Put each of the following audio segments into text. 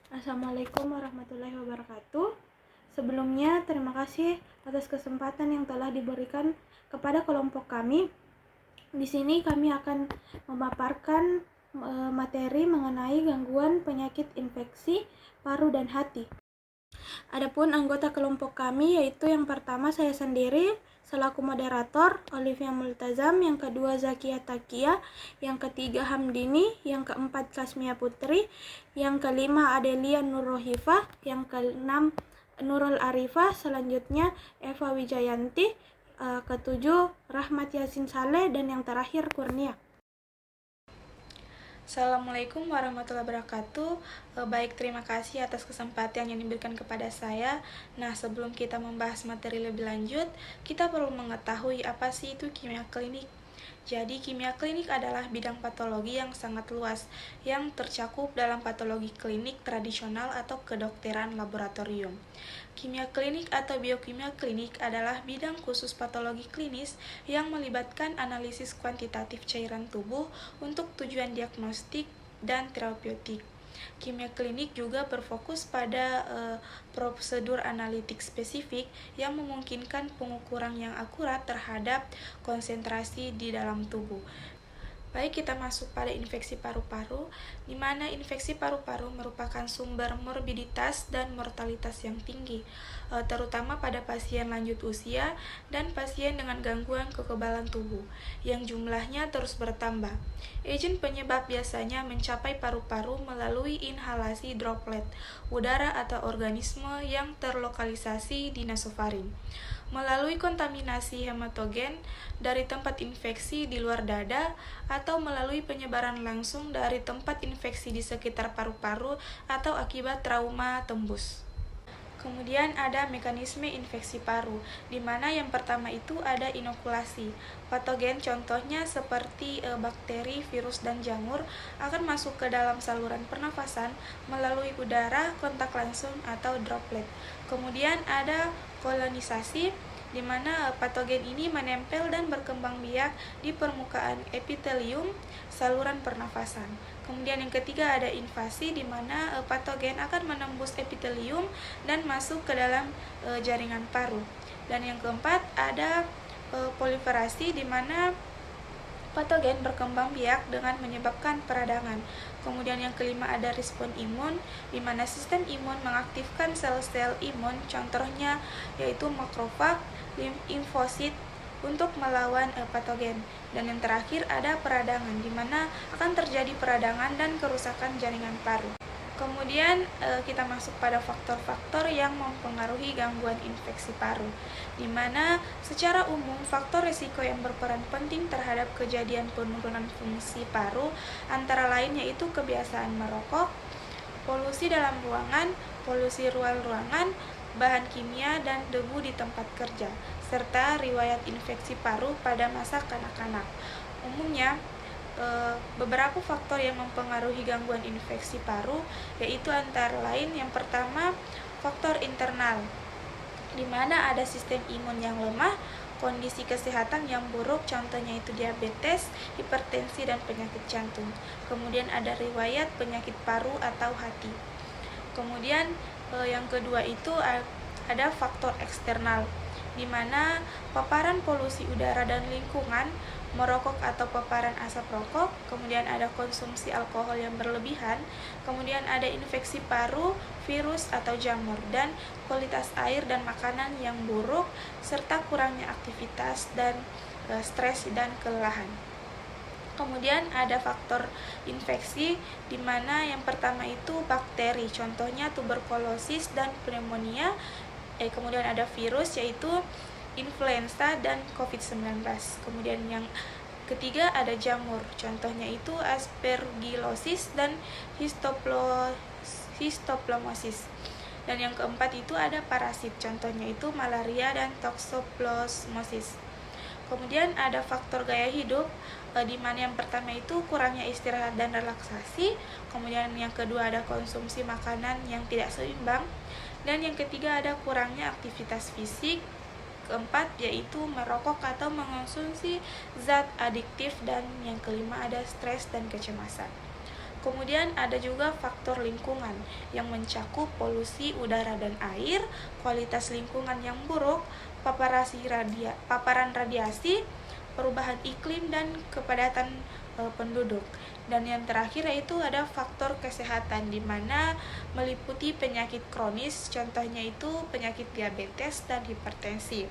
Assalamualaikum warahmatullahi wabarakatuh. Sebelumnya, terima kasih atas kesempatan yang telah diberikan kepada kelompok kami. Di sini kami akan memaparkan materi mengenai gangguan penyakit infeksi paru dan hati. Adapun anggota kelompok kami yaitu yang pertama saya sendiri selaku moderator Olivia Multazam, yang kedua Zakia Takia, yang ketiga Hamdini, yang keempat Kasmia Putri, yang kelima Adelia Nurrohifah, yang keenam Nurul Arifah, selanjutnya Eva Wijayanti, ketujuh Rahmat Yasin Saleh, dan yang terakhir Kurnia. Assalamualaikum warahmatullahi wabarakatuh. Baik, terima kasih atas kesempatan yang diberikan kepada saya. Nah, sebelum kita membahas materi lebih lanjut, kita perlu mengetahui apa sih itu kimia klinik. Jadi, kimia klinik adalah bidang patologi yang sangat luas, yang tercakup dalam patologi klinik tradisional atau kedokteran laboratorium. Kimia klinik atau biokimia klinik adalah bidang khusus patologi klinis yang melibatkan analisis kuantitatif cairan tubuh untuk tujuan diagnostik dan terapeutik. Kimia klinik juga berfokus pada prosedur analitik spesifik yang memungkinkan pengukuran yang akurat terhadap konsentrasi di dalam tubuh. Baik, kita masuk pada infeksi paru-paru, di mana infeksi paru-paru merupakan sumber morbiditas dan mortalitas yang tinggi, terutama pada pasien lanjut usia dan pasien dengan gangguan kekebalan tubuh, yang jumlahnya terus bertambah. Agen penyebab biasanya mencapai paru-paru melalui inhalasi droplet udara atau organisme yang terlokalisasi di nasofaring, melalui kontaminasi hematogen dari tempat infeksi di luar dada, atau melalui penyebaran langsung dari tempat infeksi di sekitar paru-paru atau akibat trauma tembus. Kemudian ada mekanisme infeksi paru, di mana yang pertama itu ada inokulasi. Patogen contohnya seperti bakteri, virus, dan jamur akan masuk ke dalam saluran pernafasan melalui udara, kontak langsung, atau droplet. Kemudian ada kolonisasi, di mana patogen ini menempel dan berkembang biak di permukaan epitelium saluran pernafasan. Kemudian yang ketiga ada invasi, di mana patogen akan menembus epitelium dan masuk ke dalam jaringan paru. Dan yang keempat ada proliferasi, di mana patogen berkembang biak dengan menyebabkan peradangan. Kemudian yang kelima ada respon imun, di mana sistem imun mengaktifkan sel-sel imun, contohnya yaitu makrofag, limfosit, untuk melawan patogen. Dan yang terakhir ada peradangan, di mana akan terjadi peradangan dan kerusakan jaringan paru. Kemudian kita masuk pada faktor-faktor yang mempengaruhi gangguan infeksi paru, di mana secara umum faktor risiko yang berperan penting terhadap kejadian penurunan fungsi paru antara lain yaitu kebiasaan merokok, polusi dalam ruangan, polusi luar ruangan, bahan kimia, dan debu di tempat kerja, serta riwayat infeksi paru pada masa kanak-kanak. Umumnya, beberapa faktor yang mempengaruhi gangguan infeksi paru yaitu antara lain yang pertama faktor internal, di mana ada sistem imun yang lemah, kondisi kesehatan yang buruk, contohnya itu diabetes, hipertensi, dan penyakit jantung. Kemudian ada riwayat penyakit paru atau hati. Kemudian yang kedua itu ada faktor eksternal, di mana paparan polusi udara dan lingkungan, merokok atau paparan asap rokok, kemudian ada konsumsi alkohol yang berlebihan, kemudian ada infeksi paru, virus atau jamur, dan kualitas air dan makanan yang buruk, serta kurangnya aktivitas dan stres dan kelelahan. Kemudian ada faktor infeksi, di mana yang pertama itu bakteri, contohnya tuberkulosis dan pneumonia. Kemudian ada virus yaitu influenza dan COVID-19. Kemudian yang ketiga ada jamur, contohnya itu aspergillosis dan histoplasmosis. Dan yang keempat itu ada parasit, contohnya itu malaria dan toxoplasmosis. Kemudian ada faktor gaya hidup, di mana yang pertama itu kurangnya istirahat dan relaksasi, kemudian yang kedua ada konsumsi makanan yang tidak seimbang, dan yang ketiga ada kurangnya aktivitas fisik, keempat yaitu merokok atau mengonsumsi zat adiktif, dan yang kelima ada stres dan kecemasan. Kemudian ada juga faktor lingkungan yang mencakup polusi udara dan air, kualitas lingkungan yang buruk, paparan radiasi, perubahan iklim, dan kepadatan penduduk. Dan yang terakhir yaitu ada faktor kesehatan, di mana meliputi penyakit kronis, contohnya itu penyakit diabetes dan hipertensi.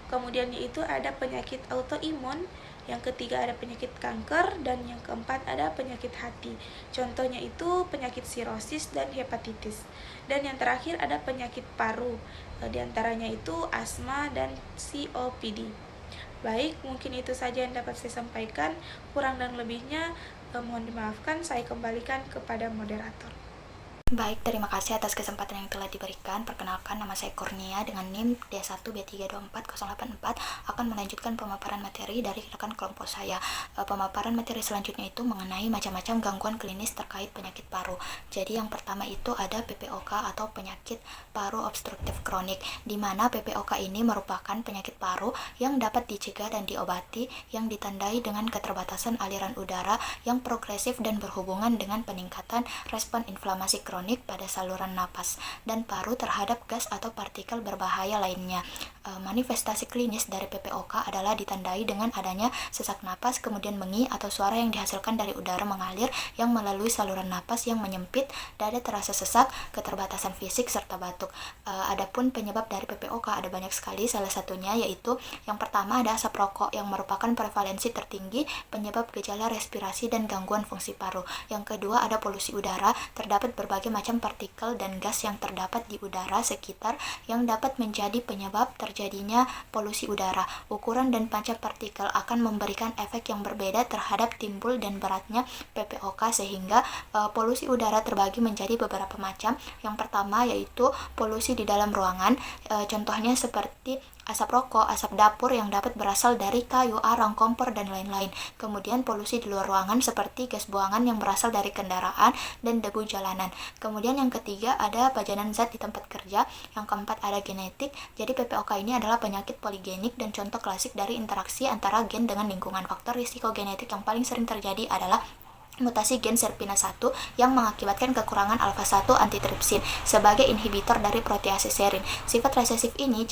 Kemudian itu ada penyakit autoimun, yang ketiga ada penyakit kanker, dan yang keempat ada penyakit hati. Contohnya itu penyakit sirosis dan hepatitis. Dan yang terakhir ada penyakit paru, di antaranya itu asma dan COPD. Baik, mungkin itu saja yang dapat saya sampaikan. Kurang dan lebihnya mohon dimaafkan, saya kembalikan kepada moderator. Baik, terima kasih atas kesempatan yang telah diberikan. Perkenalkan, nama saya Kurnia dengan NIM D1B3240884 akan melanjutkan pemaparan materi dari rekan kelompok saya. Pemaparan materi selanjutnya itu mengenai macam-macam gangguan klinis terkait penyakit paru. Jadi yang pertama itu ada PPOK atau penyakit paru obstruktif kronik, di mana PPOK ini merupakan penyakit paru yang dapat dicegah dan diobati yang ditandai dengan keterbatasan aliran udara yang progresif dan berhubungan dengan peningkatan respon inflamasi kronik pada saluran napas dan paru terhadap gas atau partikel berbahaya lainnya. Manifestasi klinis dari PPOK adalah ditandai dengan adanya sesak napas, kemudian mengi atau suara yang dihasilkan dari udara mengalir yang melalui saluran napas yang menyempit, dada terasa sesak, keterbatasan fisik, serta batuk. Adapun penyebab dari PPOK ada banyak sekali, salah satunya yaitu yang pertama ada asap rokok yang merupakan prevalensi tertinggi penyebab gejala respirasi dan gangguan fungsi paru. Yang kedua ada polusi udara, terdapat berbagai macam partikel dan gas yang terdapat di udara sekitar yang dapat menjadi penyebab terjadinya polusi udara. Ukuran dan panjang partikel akan memberikan efek yang berbeda terhadap timbul dan beratnya PPOK, sehingga polusi udara terbagi menjadi beberapa macam. Yang pertama yaitu polusi di dalam ruangan, contohnya seperti asap rokok, asap dapur yang dapat berasal dari kayu, arang, kompor, dan lain-lain. Kemudian polusi di luar ruangan seperti gas buangan yang berasal dari kendaraan dan debu jalanan. Kemudian yang ketiga ada pajanan zat di tempat kerja. Yang keempat ada genetik. Jadi PPOK ini adalah penyakit poligenik dan contoh klasik dari interaksi antara gen dengan lingkungan. Faktor risiko genetik yang paling sering terjadi adalah mutasi gen SERPINA1 yang mengakibatkan kekurangan alfa-1 antitripsin sebagai inhibitor dari protease serin. Sifat resesif ini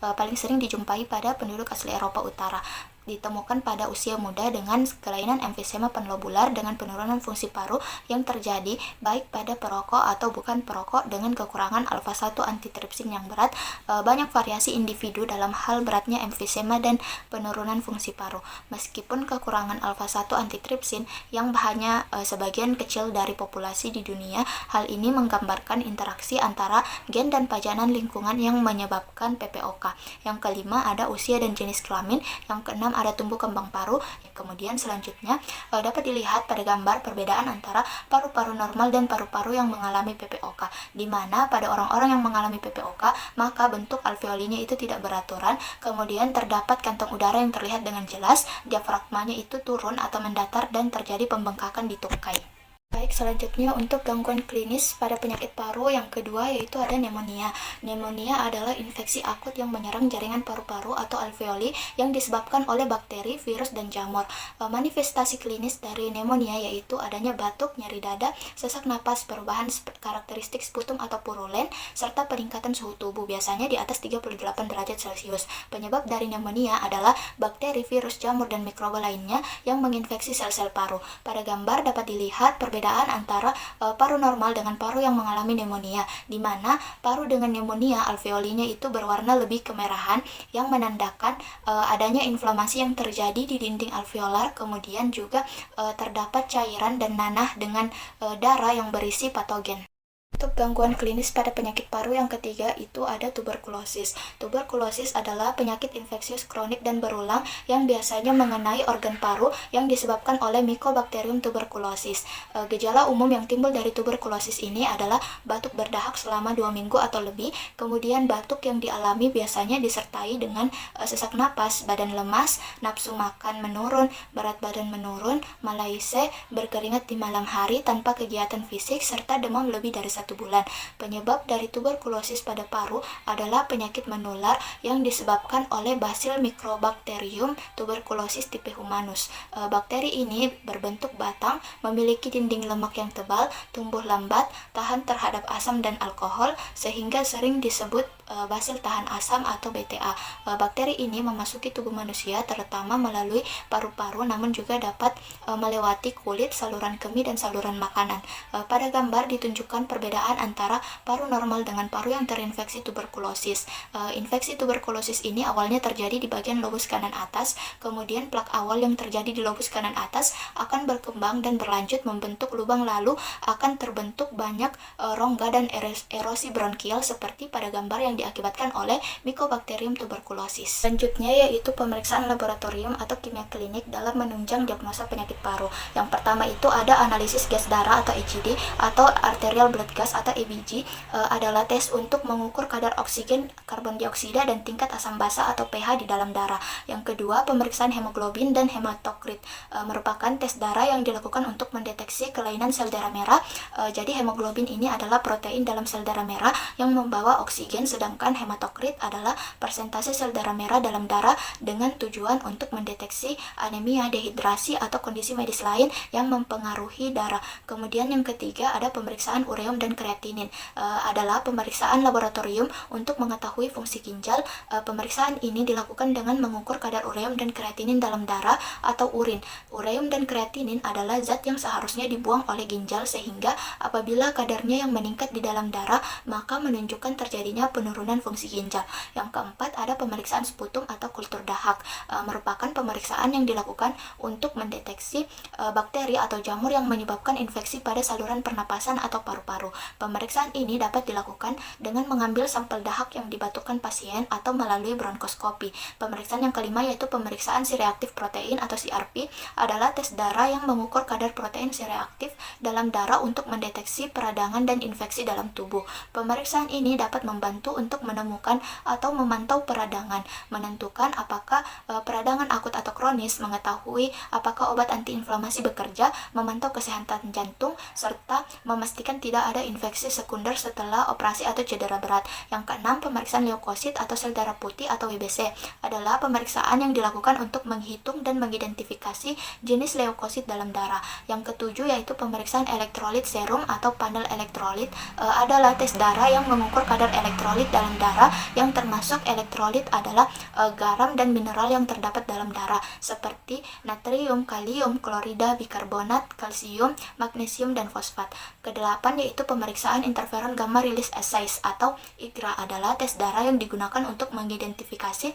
paling sering dijumpai pada penduduk asli Eropa Utara. Ditemukan pada usia muda dengan kelainan emfisema panlobular dengan penurunan fungsi paru yang terjadi baik pada perokok atau bukan perokok dengan kekurangan alfa-1 antitripsin yang berat. Banyak variasi individu dalam hal beratnya emfisema dan penurunan fungsi paru. Meskipun kekurangan alfa-1 antitripsin yang hanya sebagian kecil dari populasi di dunia, hal ini menggambarkan interaksi antara gen dan pajanan lingkungan yang menyebabkan PPOK. Yang kelima ada usia dan jenis kelamin. Yang keenam ada tumbuh kembang paru. Kemudian selanjutnya dapat dilihat pada gambar perbedaan antara paru-paru normal dan paru-paru yang mengalami PPOK, di mana pada orang-orang yang mengalami PPOK maka bentuk alveolinya itu tidak beraturan, kemudian terdapat kantong udara yang terlihat dengan jelas, diafragmanya itu turun atau mendatar dan terjadi pembengkakan di tungkai. Baik, selanjutnya untuk gangguan klinis pada penyakit paru yang kedua yaitu ada pneumonia. Pneumonia adalah infeksi akut yang menyerang jaringan paru-paru atau alveoli yang disebabkan oleh bakteri, virus, dan jamur. Manifestasi klinis dari pneumonia yaitu adanya batuk, nyeri dada, sesak napas, perubahan karakteristik sputum atau purulen, serta peningkatan suhu tubuh biasanya di atas 38 derajat Celcius. Penyebab dari pneumonia adalah bakteri, virus, jamur, dan mikroba lainnya yang menginfeksi sel-sel paru. Pada gambar dapat dilihat perbedaan antara paru normal dengan paru yang mengalami pneumonia, di mana paru dengan pneumonia alveolinya itu berwarna lebih kemerahan yang menandakan adanya inflamasi yang terjadi di dinding alveolar. Kemudian juga terdapat cairan dan nanah dengan darah yang berisi patogen. Untuk gangguan klinis pada penyakit paru yang ketiga itu ada tuberkulosis. Tuberkulosis adalah penyakit infeksius kronik dan berulang yang biasanya mengenai organ paru yang disebabkan oleh Mycobacterium tuberculosis. Gejala umum yang timbul dari tuberkulosis ini adalah batuk berdahak selama 2 minggu atau lebih, kemudian batuk yang dialami biasanya disertai dengan sesak napas, badan lemas, nafsu makan menurun, berat badan menurun, malaise, berkeringat di malam hari tanpa kegiatan fisik, serta demam lebih dari 1 bulan. Penyebab dari tuberkulosis pada paru adalah penyakit menular yang disebabkan oleh Bacillus Microbacterium tuberculosis tipe humanus. Bakteri ini berbentuk batang, memiliki dinding lemak yang tebal, tumbuh lambat, tahan terhadap asam dan alkohol, sehingga sering disebut basil tahan asam atau BTA. Bakteri ini memasuki tubuh manusia terutama melalui paru-paru, namun juga dapat melewati kulit, saluran kemih, dan saluran makanan. Pada gambar ditunjukkan perbedaan antara paru normal dengan paru yang terinfeksi tuberkulosis. Infeksi tuberkulosis ini awalnya terjadi di bagian lobus kanan atas, kemudian plak awal yang terjadi di lobus kanan atas akan berkembang dan berlanjut membentuk lubang, lalu akan terbentuk banyak rongga dan erosi bronkial seperti pada gambar yang diakibatkan oleh Mycobacterium tuberculosis. Selanjutnya yaitu pemeriksaan laboratorium atau kimia klinik dalam menunjang diagnosa penyakit paru. Yang pertama itu ada analisis gas darah atau EGD atau arterial blood gas atau EBG, adalah tes untuk mengukur kadar oksigen, karbon dioksida, dan tingkat asam basa atau pH di dalam darah. Yang kedua, pemeriksaan hemoglobin dan hematokrit, merupakan tes darah yang dilakukan untuk mendeteksi kelainan sel darah merah. Jadi hemoglobin ini adalah protein dalam sel darah merah yang membawa oksigen, sedangkan hematokrit adalah persentase sel darah merah dalam darah dengan tujuan untuk mendeteksi anemia, dehidrasi, atau kondisi medis lain yang mempengaruhi darah. Kemudian yang ketiga ada pemeriksaan ureum dan kreatinin, adalah pemeriksaan laboratorium untuk mengetahui fungsi ginjal. Pemeriksaan ini dilakukan dengan mengukur kadar ureum dan kreatinin dalam darah atau urin. Ureum dan kreatinin adalah zat yang seharusnya dibuang oleh ginjal, sehingga apabila kadarnya yang meningkat di dalam darah maka menunjukkan terjadinya penurunan fungsi ginjal. Yang keempat ada pemeriksaan sputum atau kultur dahak, merupakan pemeriksaan yang dilakukan untuk mendeteksi bakteri atau jamur yang menyebabkan infeksi pada saluran pernapasan atau paru-paru. Pemeriksaan ini dapat dilakukan dengan mengambil sampel dahak yang dibatukan pasien atau melalui bronkoskopi. Pemeriksaan yang kelima yaitu pemeriksaan C-reaktif protein atau CRP, adalah tes darah yang mengukur kadar protein C-reaktif dalam darah untuk mendeteksi peradangan dan infeksi dalam tubuh. Pemeriksaan ini dapat membantu untuk menemukan atau memantau peradangan, menentukan apakah peradangan akut atau kronis, mengetahui apakah obat antiinflamasi bekerja, memantau kesehatan jantung, serta memastikan tidak ada infeksi sekunder setelah operasi atau cedera berat. Yang keenam, pemeriksaan leukosit atau sel darah putih atau WBC, adalah pemeriksaan yang dilakukan untuk menghitung dan mengidentifikasi jenis leukosit dalam darah. Yang ketujuh yaitu pemeriksaan elektrolit serum atau panel elektrolit, adalah tes darah yang mengukur kadar elektrolit dalam darah, yang termasuk elektrolit adalah garam dan mineral yang terdapat dalam darah seperti natrium, kalium, klorida, bikarbonat, kalsium, magnesium, dan fosfat. Kedelapan yaitu pemeriksaan interferon gamma release assays atau IGRA, adalah tes darah yang digunakan untuk mengidentifikasi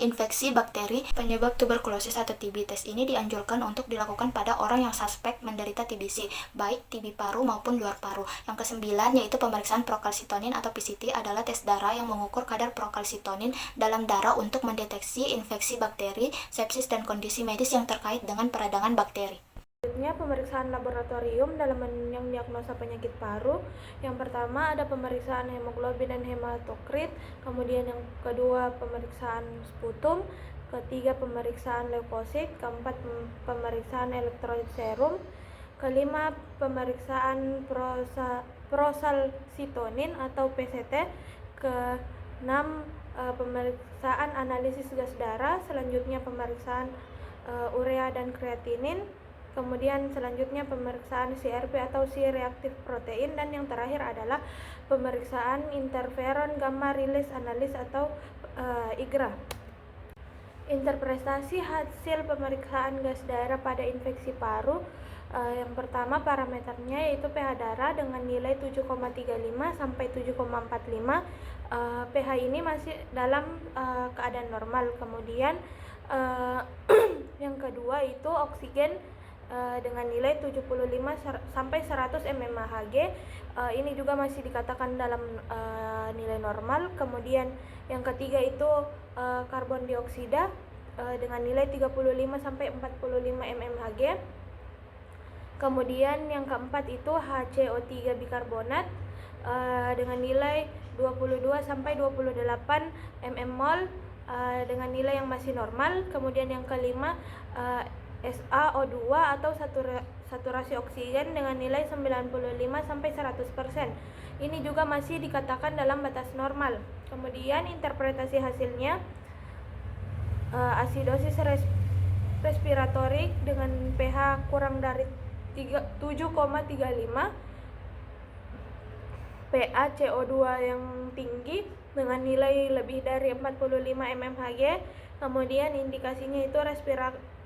infeksi bakteri penyebab tuberkulosis atau TB. Tes ini dianjurkan untuk dilakukan pada orang yang suspek menderita TBC, baik TB paru maupun luar paru. Yang kesembilan yaitu pemeriksaan prokalsitonin atau PCT, adalah tes darah yang mengukur kadar prokalsitonin dalam darah untuk mendeteksi infeksi bakteri, sepsis, dan kondisi medis yang terkait dengan peradangan bakteri. Selanjutnya pemeriksaan laboratorium dalam menunjang diagnosa penyakit paru. Yang pertama ada pemeriksaan hemoglobin dan hematokrit, kemudian yang kedua pemeriksaan sputum, ketiga pemeriksaan leukosit, keempat pemeriksaan elektrolit serum, kelima pemeriksaan prosalsitonin atau PCT, keenam pemeriksaan analisis gas darah, selanjutnya pemeriksaan urea dan kreatinin, kemudian selanjutnya pemeriksaan CRP atau C-reaktif protein, dan yang terakhir adalah pemeriksaan interferon gamma release analysis atau IGRA. Interpretasi hasil pemeriksaan gas darah pada infeksi paru. Yang pertama parameternya yaitu pH darah dengan nilai 7,35 sampai 7,45. pH ini masih dalam keadaan normal. Kemudian yang kedua itu oksigen dengan nilai 75 sampai 100 mmHg, ini juga masih dikatakan dalam nilai normal. Kemudian yang ketiga itu karbon dioksida dengan nilai 35 sampai 45 mmHg. Kemudian yang keempat itu HCO3 bikarbonat dengan nilai 22 sampai 28 mmol dengan nilai yang masih normal. Kemudian yang kelima SaO2 atau saturasi oksigen dengan nilai 95 sampai 100%. Ini juga masih dikatakan dalam batas normal. Kemudian interpretasi hasilnya, asidosis respiratorik dengan pH kurang dari 7,35, pH CO2 yang tinggi dengan nilai lebih dari 45 mmHg. Kemudian indikasinya itu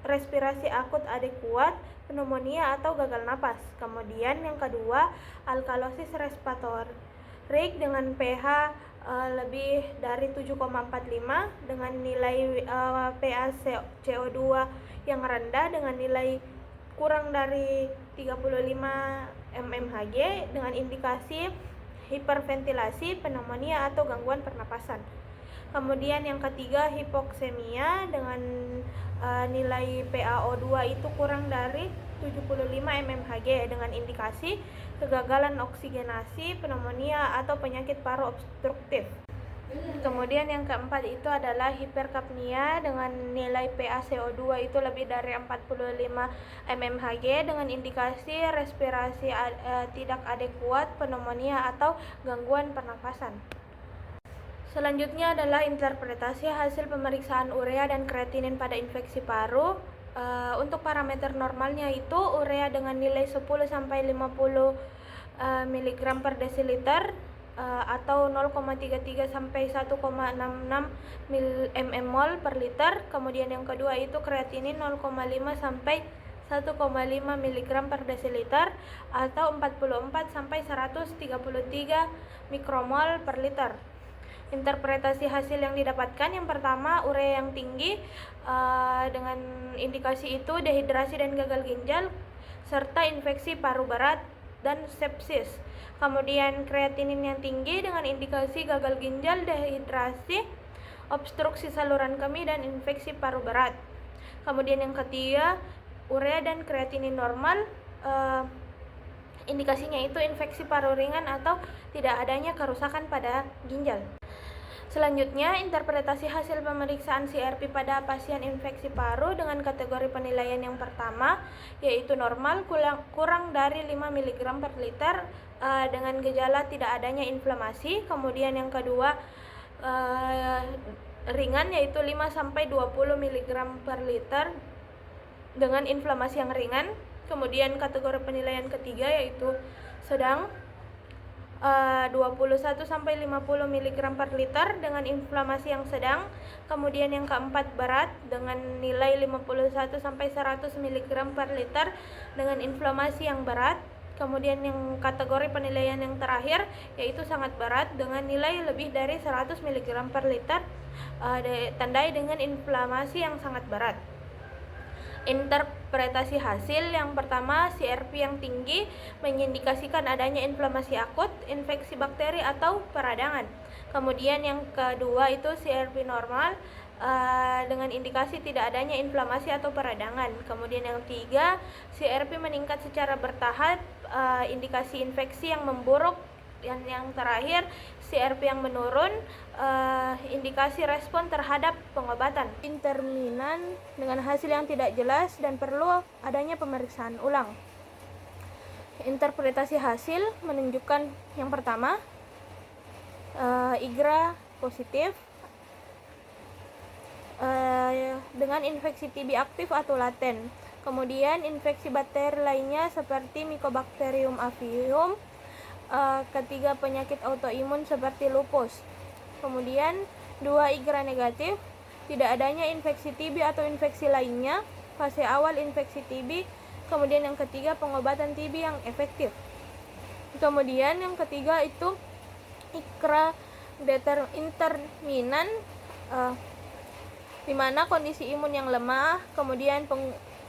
respirasi akut adekuat, pneumonia atau gagal napas. Kemudian yang kedua, alkalosis respiratorik dengan pH lebih dari 7,45 dengan nilai pH CO2 yang rendah dengan nilai kurang dari 35 mmHg dengan indikasi hiperventilasi, pneumonia atau gangguan pernapasan. Kemudian yang ketiga, hipoksemia dengan nilai PaO2 itu kurang dari 75 mmHg dengan indikasi kegagalan oksigenasi, pneumonia atau penyakit paru obstruktif. Kemudian yang keempat itu adalah hiperkapnia dengan nilai PaCO2 itu lebih dari 45 mmHg dengan indikasi respirasi tidak adekuat, pneumonia atau gangguan pernafasan. Selanjutnya adalah interpretasi hasil pemeriksaan urea dan kreatinin pada infeksi paru. Untuk parameter normalnya itu urea dengan nilai 10 sampai 50 mg per desiliter atau 0,33 sampai 1,66 mmol per liter. Kemudian yang kedua itu kreatinin 0,5 sampai 1,5 mg per desiliter atau 44 sampai 133 mikromol per liter. Interpretasi hasil yang didapatkan, yang pertama urea yang tinggi dengan indikasi itu dehidrasi dan gagal ginjal serta infeksi paru berat dan sepsis. Kemudian kreatinin yang tinggi dengan indikasi gagal ginjal, dehidrasi, obstruksi saluran kemih dan infeksi paru berat. Kemudian yang ketiga, urea dan kreatinin normal, indikasinya itu infeksi paru ringan atau tidak adanya kerusakan pada ginjal. Selanjutnya, interpretasi hasil pemeriksaan CRP pada pasien infeksi paru dengan kategori penilaian yang pertama, yaitu normal kurang dari 5 mg per liter dengan gejala tidak adanya inflamasi. Kemudian yang kedua, ringan yaitu 5 sampai 20 mg per liter dengan inflamasi yang ringan. Kemudian kategori penilaian ketiga yaitu sedang, 21 sampai 50 mg per liter dengan inflamasi yang sedang. Kemudian yang keempat, berat dengan nilai 51 sampai 100 mg per liter dengan inflamasi yang berat. Kemudian yang kategori penilaian yang terakhir yaitu sangat berat dengan nilai lebih dari 100 mg per liter ditandai dengan inflamasi yang sangat berat. Interpretasi hasil, yang pertama, CRP yang tinggi mengindikasikan adanya inflamasi akut, infeksi bakteri atau peradangan. Kemudian yang kedua itu CRP normal dengan indikasi tidak adanya inflamasi atau peradangan. Kemudian yang ketiga, CRP meningkat secara bertahap, indikasi infeksi yang memburuk. Yang terakhir, CRP yang menurun, indikasi respon terhadap pengobatan. Interminan dengan hasil yang tidak jelas dan perlu adanya pemeriksaan ulang. Interpretasi hasil menunjukkan yang pertama, IGRA positif dengan infeksi TB aktif atau laten. Kemudian infeksi bakteri lainnya seperti Mycobacterium avium. Ketiga, penyakit autoimun seperti lupus. Kemudian 2, IGRA negatif, tidak adanya infeksi TB atau infeksi lainnya, fase awal infeksi TB. Kemudian yang ketiga, pengobatan TB yang efektif. Kemudian yang ketiga itu IGRA interminan, di mana kondisi imun yang lemah. Kemudian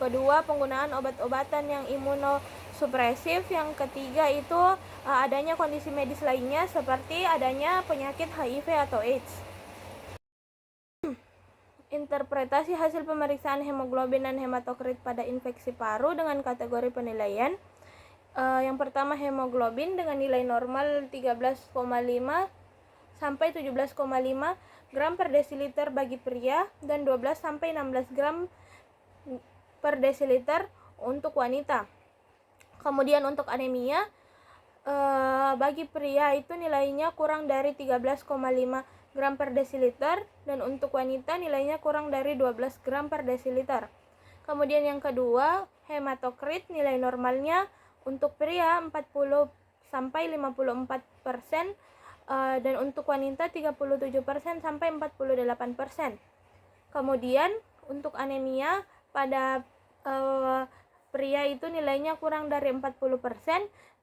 kedua, penggunaan obat-obatan yang imunosupresif. Yang ketiga itu adanya kondisi medis lainnya seperti adanya penyakit HIV atau AIDS. Interpretasi hasil pemeriksaan hemoglobin dan hematokrit pada infeksi paru dengan kategori penilaian. Yang pertama, hemoglobin dengan nilai normal 13,5 sampai 17,5 gram per desiliter bagi pria dan 12 sampai 16 gram per desiliter untuk wanita. Kemudian untuk anemia, bagi pria itu nilainya kurang dari 13,5 gram per desiliter, dan untuk wanita nilainya kurang dari 12 gram per desiliter. Kemudian yang kedua, hematokrit nilai normalnya untuk pria 40 sampai 54%, dan untuk wanita 37% sampai 48%. Kemudian untuk anemia pada pria itu nilainya kurang dari 40%,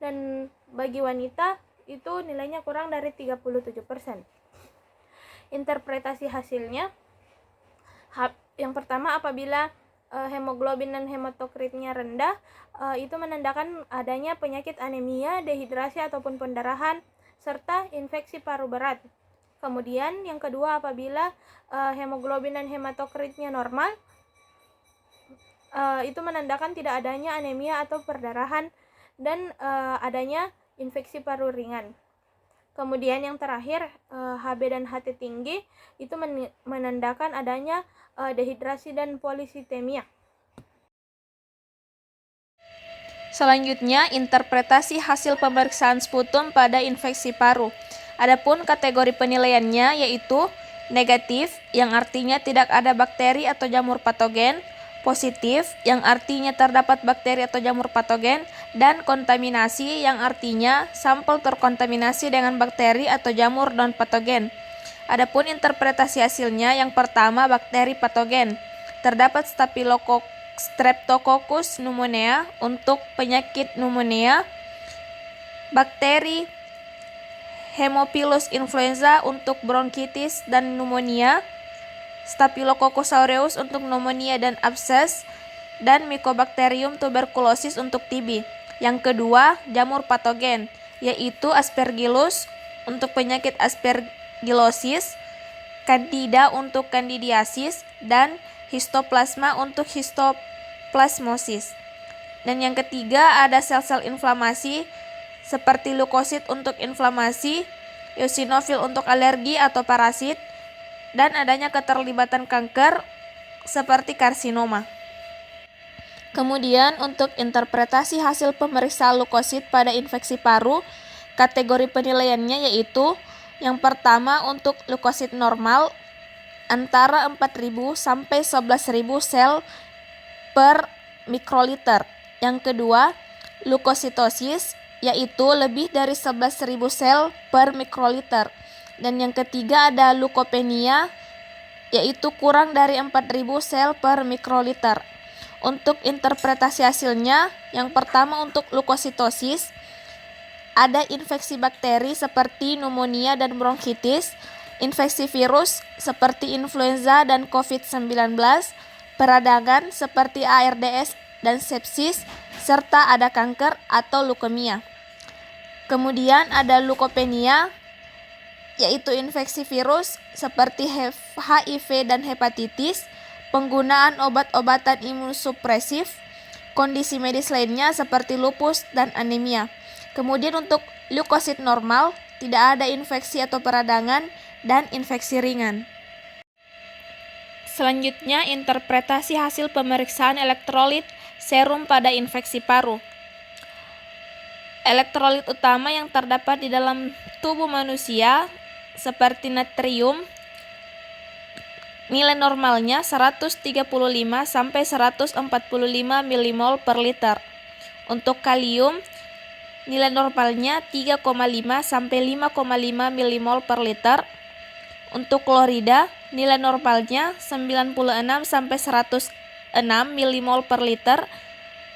dan bagi wanita itu nilainya kurang dari 37%. Interpretasi hasilnya, yang pertama, apabila hemoglobin dan hematokritnya rendah, itu menandakan adanya penyakit anemia, dehidrasi ataupun pendarahan, serta infeksi paru berat. Kemudian yang kedua, apabila hemoglobin dan hematokritnya normal, itu menandakan tidak adanya anemia atau perdarahan dan adanya infeksi paru ringan. Kemudian yang terakhir, HB dan HT tinggi itu menandakan adanya dehidrasi dan polisitemia. Selanjutnya, interpretasi hasil pemeriksaan sputum pada infeksi paru. Adapun kategori penilaiannya yaitu negatif, yang artinya tidak ada bakteri atau jamur patogen; positif, yang artinya terdapat bakteri atau jamur patogen; dan kontaminasi, yang artinya sampel terkontaminasi dengan bakteri atau jamur non-patogen. Adapun interpretasi hasilnya, yang pertama, bakteri patogen. Terdapat Streptococcus pneumonia untuk penyakit pneumonia, bakteri Haemophilus influenza untuk bronkitis dan pneumonia, Staphylococcus aureus untuk pneumonia dan abses, dan Mycobacterium tuberculosis untuk TB. Yang kedua, jamur patogen, yaitu Aspergillus untuk penyakit aspergillosis, Candida untuk candidiasis, dan Histoplasma untuk histoplasmosis. Dan yang ketiga, ada sel-sel inflamasi seperti leukosit untuk inflamasi, eosinofil untuk alergi atau parasit, dan adanya keterlibatan kanker seperti karsinoma. Kemudian untuk interpretasi hasil pemeriksaan leukosit pada infeksi paru, kategori penilaiannya yaitu yang pertama untuk leukosit normal antara 4.000 sampai 11.000 sel per mikroliter. Yang kedua, leukositosis yaitu lebih dari 11.000 sel per mikroliter. Dan yang ketiga ada leukopenia, yaitu kurang dari 4.000 sel per mikroliter. Untuk interpretasi hasilnya, yang pertama untuk leukositosis, ada infeksi bakteri seperti pneumonia dan bronkitis, infeksi virus seperti influenza dan COVID-19, peradangan seperti ARDS dan sepsis, serta ada kanker atau leukemia. Kemudian ada leukopenia, yaitu infeksi virus seperti HIV dan hepatitis, penggunaan obat-obatan imunosupresif, kondisi medis lainnya seperti lupus dan anemia. Kemudian untuk leukosit normal, tidak ada infeksi atau peradangan dan infeksi ringan. Selanjutnya, interpretasi hasil pemeriksaan elektrolit serum pada infeksi paru. Elektrolit utama yang terdapat di dalam tubuh manusia seperti natrium, nilai normalnya 135 sampai 145 milimol per liter. Untuk kalium, nilai normalnya 3,5 sampai 5,5 milimol per liter. Untuk klorida, nilai normalnya 96 sampai 106 milimol per liter.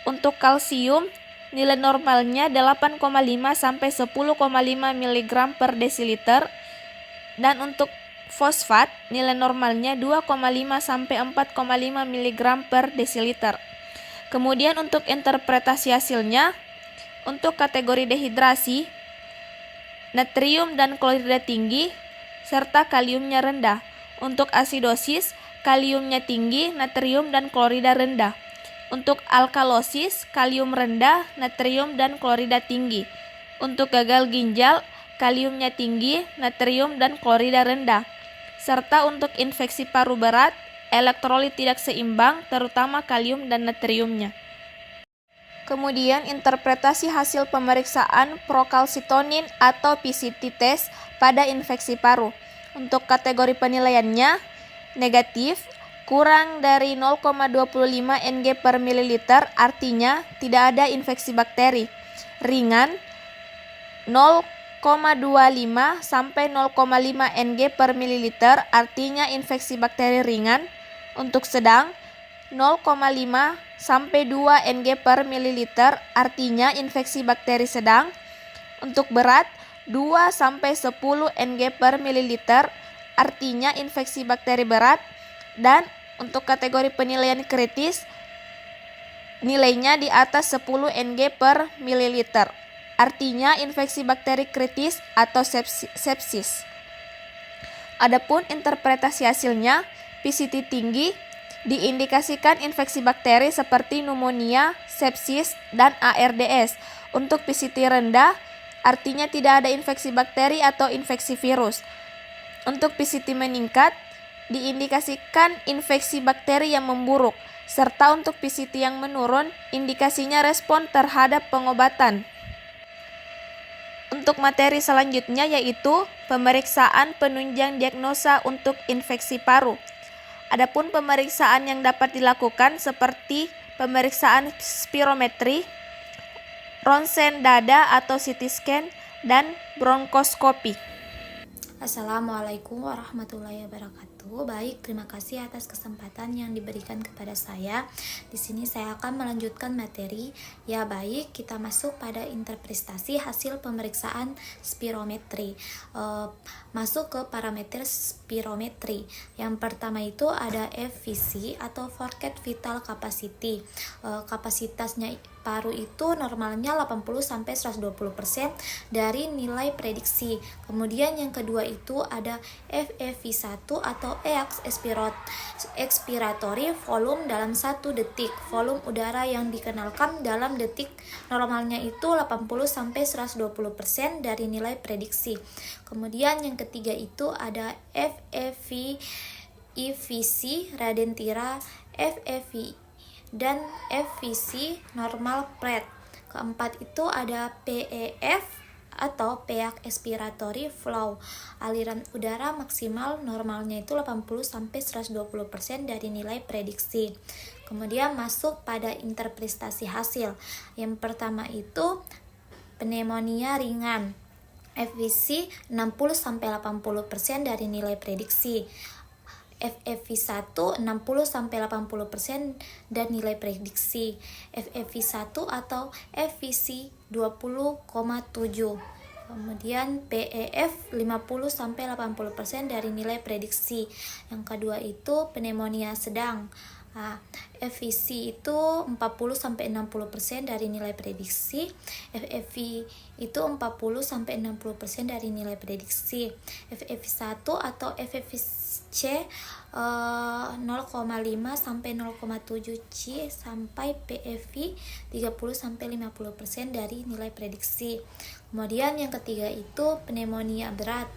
Untuk kalsium, nilai normalnya 8,5 sampai 10,5 mg per desiliter. Dan untuk fosfat, nilai normalnya 2,5 sampai 4,5 mg per desiliter. Kemudian untuk interpretasi hasilnya, untuk kategori dehidrasi, natrium dan klorida tinggi serta kaliumnya rendah. Untuk asidosis, kaliumnya tinggi, natrium dan klorida rendah. Untuk alkalosis, kalium rendah, natrium dan klorida tinggi. Untuk gagal ginjal, kaliumnya tinggi, natrium dan klorida rendah. Serta untuk infeksi paru berat, elektrolit tidak seimbang, terutama kalium dan natriumnya. Kemudian interpretasi hasil pemeriksaan prokalsitonin atau PCT test pada infeksi paru. Untuk kategori penilaiannya, negatif, kurang dari 0,25 Ng per mililiter, artinya tidak ada infeksi bakteri. Ringan, 0,25 sampai 0,5 Ng per mililiter, artinya infeksi bakteri ringan. Untuk sedang, 0,5 sampai 2 Ng per mililiter, artinya infeksi bakteri sedang. Untuk berat, 2 sampai 10 Ng per mililiter, artinya infeksi bakteri berat. Dan untuk kategori penilaian kritis, nilainya di atas 10 Ng per mililiter, artinya infeksi bakteri kritis atau sepsis. Adapun interpretasi hasilnya, PCT tinggi diindikasikan infeksi bakteri seperti pneumonia, sepsis, dan ARDS. Untuk PCT rendah, artinya tidak ada infeksi bakteri atau infeksi virus. Untuk PCT meningkat, diindikasikan infeksi bakteri yang memburuk, serta untuk PCT yang menurun, indikasinya respon terhadap pengobatan. Untuk materi selanjutnya yaitu pemeriksaan penunjang diagnosa untuk infeksi paru. Adapun pemeriksaan yang dapat dilakukan seperti pemeriksaan spirometri, ronsen dada atau CT scan, dan bronkoskopi. Assalamualaikum warahmatullahi wabarakatuh. Baik, terima kasih atas kesempatan yang diberikan kepada saya. Di sini saya akan melanjutkan materi. Ya baik, kita masuk pada interpretasi hasil pemeriksaan spirometri. Masuk ke parameter spirometri. Yang pertama itu ada FVC atau Forced Vital Capacity. Kapasitasnya paru itu normalnya 80-120% dari nilai prediksi. Kemudian yang kedua itu ada FEV1 atau expiratory volume dalam 1 detik. Volume udara yang dikenalkan dalam detik normalnya itu 80-120% dari nilai prediksi. Kemudian yang ketiga itu ada FEVC Radentira, FEV dan FVC normal PrEP. Keempat itu ada PEF atau Peak Expiratory Flow. Aliran udara maksimal normalnya itu 80-120% dari nilai prediksi. Kemudian masuk pada interpretasi hasil. Yang pertama itu pneumonia ringan. FVC 60-80% dari nilai prediksi. FEV1 60-80% dan nilai prediksi. FEV1 atau FVC 20,7. Kemudian PEF 50-80% dari nilai prediksi. Yang kedua itu pneumonia sedang. FVC itu 40-60% dari nilai prediksi. FEV itu 40-60% dari nilai prediksi. FEV1 atau FEVC 0,5-0,7 C sampai PEV 30-50% dari nilai prediksi. Kemudian yang ketiga itu pneumonia berat.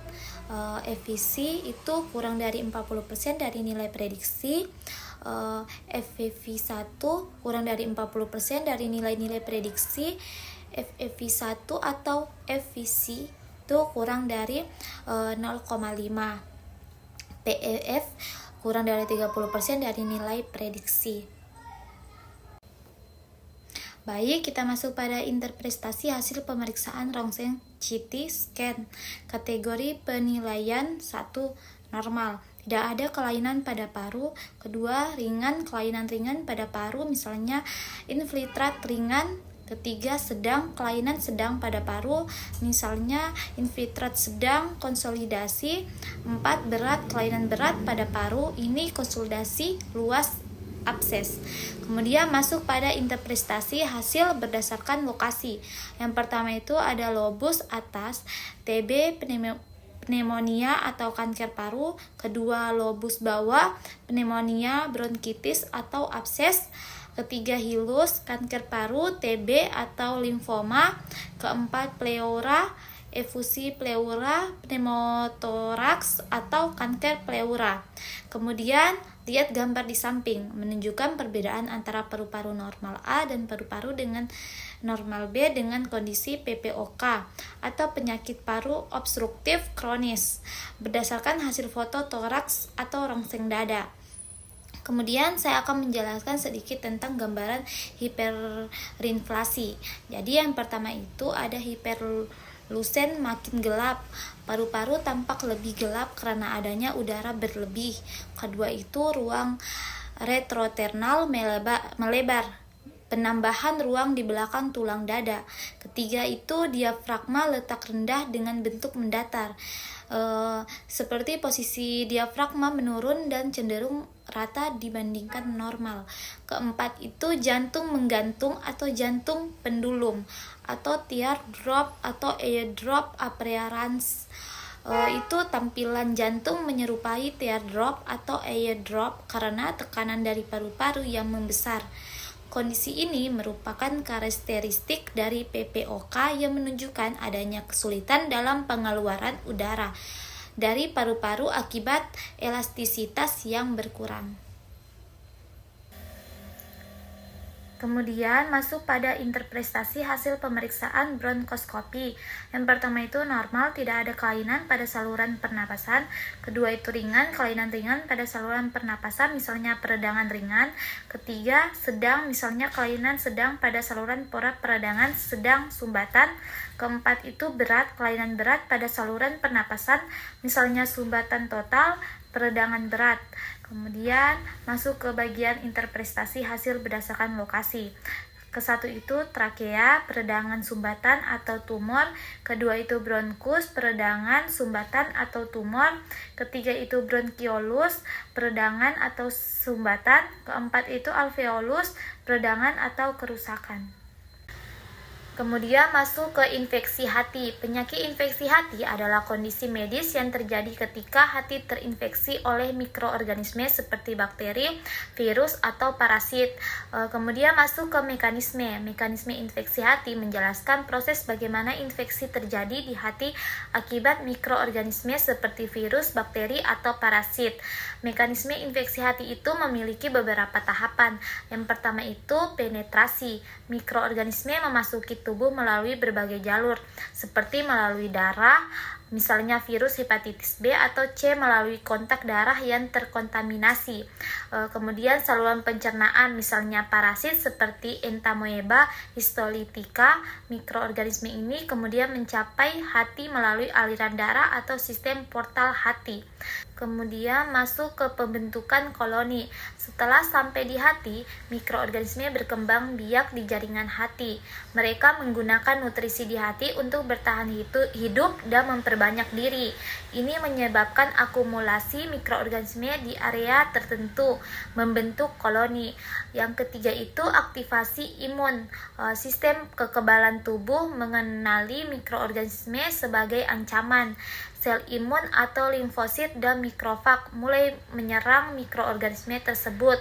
FVC itu kurang dari 40% dari nilai prediksi. FEV1 kurang dari 40% dari nilai-nilai prediksi. FEV1 atau FVC itu kurang dari 0,5. PEF kurang dari 30% dari nilai prediksi. Baik, kita masuk pada interpretasi hasil pemeriksaan rongsen CT scan. Kategori penilaian 1 normal. Tidak ada kelainan pada paru. Kedua, ringan, kelainan ringan pada paru, misalnya infiltrat ringan. Ketiga, sedang, kelainan sedang pada paru, misalnya infiltrat sedang, konsolidasi. 4, berat, kelainan berat pada paru, ini konsolidasi luas abses. Kemudian masuk pada interpretasi hasil berdasarkan lokasi. Yang pertama itu ada lobus atas, TB, pneumonia atau kanker paru. Kedua, lobus bawah, pneumonia, bronkitis atau abses. Ketiga, hilus, kanker paru, TB atau limfoma. Keempat, pleura, efusi pleura, pneumotoraks, atau kanker pleura. Kemudian, lihat gambar di samping, menunjukkan perbedaan antara paru-paru normal A dan paru-paru dengan normal B dengan kondisi PPOK atau penyakit paru obstruktif kronis berdasarkan hasil foto toraks atau rongseng dada. Kemudian saya akan menjelaskan sedikit tentang gambaran hiperinflasi. Jadi yang pertama itu ada hiperlusen, makin gelap. Paru-paru tampak lebih gelap karena adanya udara berlebih. Kedua itu ruang retroternal melebar. Penambahan ruang di belakang tulang dada. Ketiga itu diafragma letak rendah dengan bentuk mendatar. Seperti posisi diafragma menurun dan cenderung rata dibandingkan normal. Keempat itu jantung menggantung atau jantung pendulum atau teardrop atau eardrop appearance. Itu tampilan jantung menyerupai teardrop atau eardrop karena tekanan dari paru-paru yang membesar. Kondisi ini merupakan karakteristik dari PPOK yang menunjukkan adanya kesulitan dalam pengeluaran udara dari paru-paru akibat elastisitas yang berkurang. Kemudian masuk pada interpretasi hasil pemeriksaan bronkoskopi. Yang pertama itu normal, tidak ada kelainan pada saluran pernapasan. Kedua itu ringan, kelainan ringan pada saluran pernapasan, misalnya peredangan ringan. Ketiga, sedang, misalnya kelainan sedang pada saluran pora peredangan sedang sumbatan. Keempat itu berat, kelainan berat pada saluran pernapasan, misalnya sumbatan total, peredangan berat. Kemudian masuk ke bagian interpretasi hasil berdasarkan lokasi. Kesatu itu trakea, peredangan sumbatan atau tumor. Kedua itu bronkus, peredangan sumbatan atau tumor. Ketiga itu bronkiolus, peredangan atau sumbatan. Keempat itu alveolus, peredangan atau kerusakan. Kemudian masuk ke infeksi hati. Penyakit infeksi hati adalah kondisi medis yang terjadi ketika hati terinfeksi oleh mikroorganisme seperti bakteri, virus, atau parasit. Kemudian masuk ke mekanisme. Mekanisme infeksi hati menjelaskan proses bagaimana infeksi terjadi di hati akibat mikroorganisme seperti virus, bakteri, atau parasit. Mekanisme infeksi hati itu memiliki beberapa tahapan. Yang pertama itu penetrasi. Mikroorganisme memasuki tubuh melalui berbagai jalur, seperti melalui darah, misalnya virus hepatitis B, atau C melalui kontak darah yang terkontaminasi. Kemudian saluran pencernaan, misalnya parasit seperti Entamoeba histolytica. Mikroorganisme ini kemudian mencapai hati melalui aliran darah atau sistem portal hati. Kemudian masuk ke pembentukan koloni. Setelah sampai di hati, mikroorganisme berkembang biak di jaringan hati. Mereka menggunakan nutrisi di hati untuk bertahan hidup dan memperbanyak diri. Ini menyebabkan akumulasi mikroorganisme di area tertentu, membentuk koloni. Yang ketiga itu aktivasi imun. Sistem kekebalan tubuh mengenali mikroorganisme sebagai ancaman. Sel imun atau limfosit dan mikrofag mulai menyerang mikroorganisme tersebut.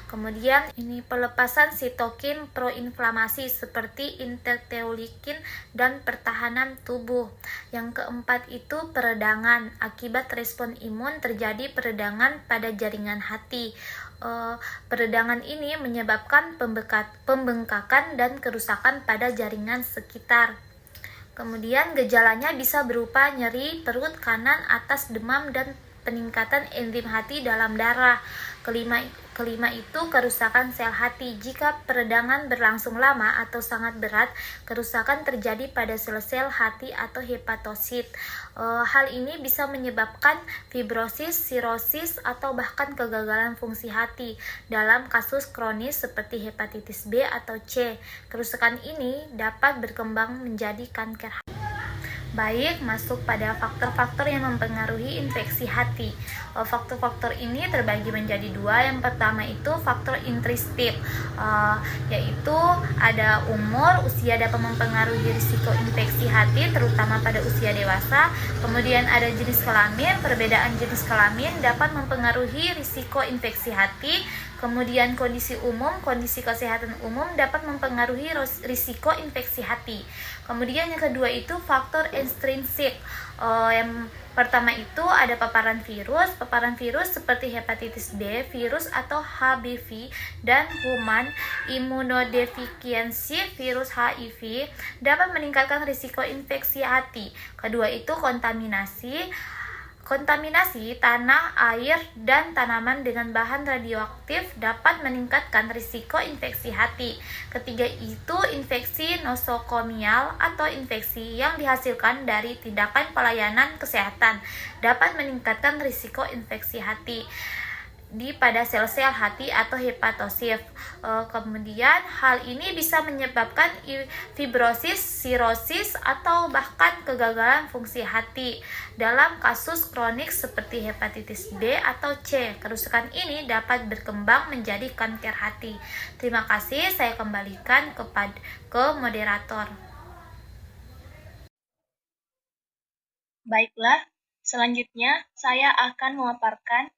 Kemudian ini pelepasan sitokin proinflamasi seperti interleukin dan pertahanan tubuh. Yang keempat itu peredangan. Akibat respon imun terjadi peredangan pada jaringan hati. Peredangan ini menyebabkan pembengkakan dan kerusakan pada jaringan sekitar. Kemudian gejalanya bisa berupa nyeri perut kanan atas, demam, dan peningkatan enzim hati dalam darah. Kelima itu kerusakan sel hati. Jika peredangan berlangsung lama atau sangat berat, kerusakan terjadi pada sel-sel hati atau hepatosit. Hal ini bisa menyebabkan fibrosis, sirosis, atau bahkan kegagalan fungsi hati dalam kasus kronis seperti hepatitis B atau C. Kerusakan ini dapat berkembang menjadi kanker hati. Baik, masuk pada faktor-faktor yang mempengaruhi infeksi hati. Faktor-faktor ini terbagi menjadi dua. Yang pertama itu faktor intrinsik, yaitu ada umur, usia dapat mempengaruhi risiko infeksi hati, terutama pada usia dewasa. Kemudian ada jenis kelamin, perbedaan jenis kelamin dapat mempengaruhi risiko infeksi hati. Kemudian kondisi kesehatan umum dapat mempengaruhi risiko infeksi hati. Kemudian yang kedua itu faktor intrinsik. Yang pertama itu ada paparan virus seperti hepatitis B, virus atau HBV, dan human immunodeficiency virus HIV dapat meningkatkan risiko infeksi hati. Kedua itu Kontaminasi tanah, air, dan tanaman dengan bahan radioaktif dapat meningkatkan risiko infeksi hati. Ketiga itu infeksi nosokomial atau infeksi yang dihasilkan dari tindakan pelayanan kesehatan dapat meningkatkan risiko infeksi hati pada sel-sel hati atau hepatosit. Kemudian hal ini bisa menyebabkan fibrosis, sirosis, atau bahkan kegagalan fungsi hati. Dalam kasus kronik seperti hepatitis B atau C, kerusakan ini dapat berkembang menjadi kanker hati. Terima kasih, saya kembalikan ke moderator. Baiklah, selanjutnya saya akan memaparkan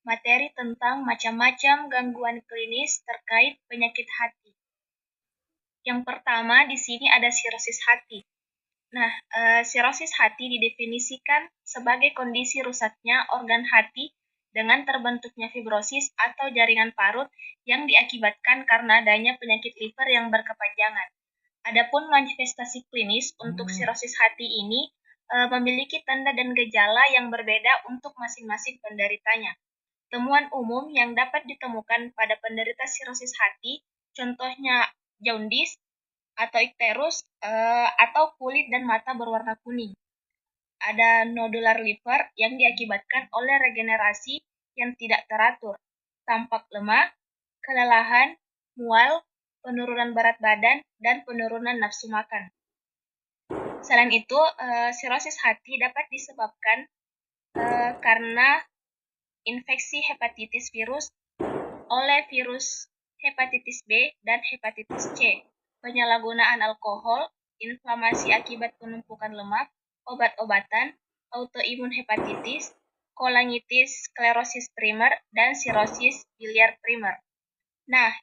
materi tentang macam-macam gangguan klinis terkait penyakit hati. Yang pertama di sini ada sirosis hati. Nah, sirosis hati didefinisikan sebagai kondisi rusaknya organ hati dengan terbentuknya fibrosis atau jaringan parut yang diakibatkan karena adanya penyakit liver yang berkepanjangan. Adapun manifestasi klinis untuk sirosis hati ini memiliki tanda dan gejala yang berbeda untuk masing-masing penderitanya. Temuan umum yang dapat ditemukan pada penderita sirosis hati, contohnya jaundice atau ikterus, atau kulit dan mata berwarna kuning. Ada nodular liver yang diakibatkan oleh regenerasi yang tidak teratur, tampak lemah, kelelahan, mual, penurunan berat badan, dan penurunan nafsu makan. Selain itu, sirosis hati dapat disebabkan karena infeksi hepatitis virus oleh virus hepatitis B dan hepatitis C, penyalahgunaan alkohol, inflamasi akibat penumpukan lemak, obat-obatan, autoimun hepatitis, kolangitis sklerosis primer, dan sirosis biliar primer. Nah,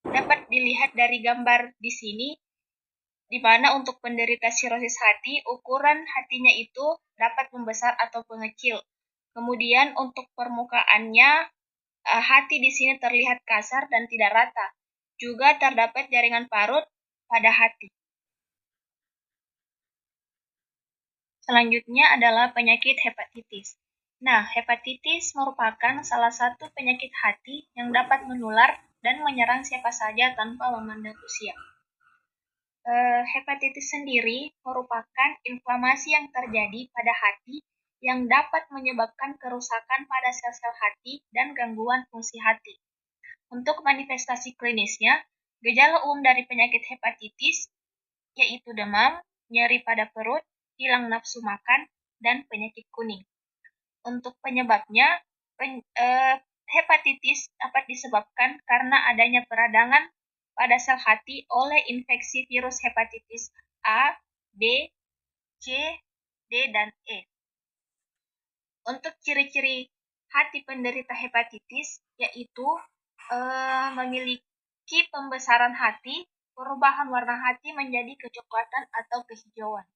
dapat dilihat dari gambar di sini, di mana untuk penderita sirosis hati, ukuran hatinya itu dapat membesar atau mengecil. Kemudian untuk permukaannya, hati di sini terlihat kasar dan tidak rata. Juga terdapat jaringan parut pada hati. Selanjutnya adalah penyakit hepatitis. Nah, hepatitis merupakan salah satu penyakit hati yang dapat menular dan menyerang siapa saja tanpa memandang usia. Hepatitis sendiri merupakan inflamasi yang terjadi pada hati yang dapat menyebabkan kerusakan pada sel-sel hati dan gangguan fungsi hati. Untuk manifestasi klinisnya, gejala umum dari penyakit hepatitis yaitu demam, nyeri pada perut, hilang nafsu makan, dan penyakit kuning. Untuk penyebabnya, hepatitis dapat disebabkan karena adanya peradangan pada sel hati oleh infeksi virus hepatitis A, B, C, D, dan E. Untuk ciri-ciri hati penderita hepatitis yaitu memiliki pembesaran hati, perubahan warna hati menjadi kecoklatan atau kehijauan.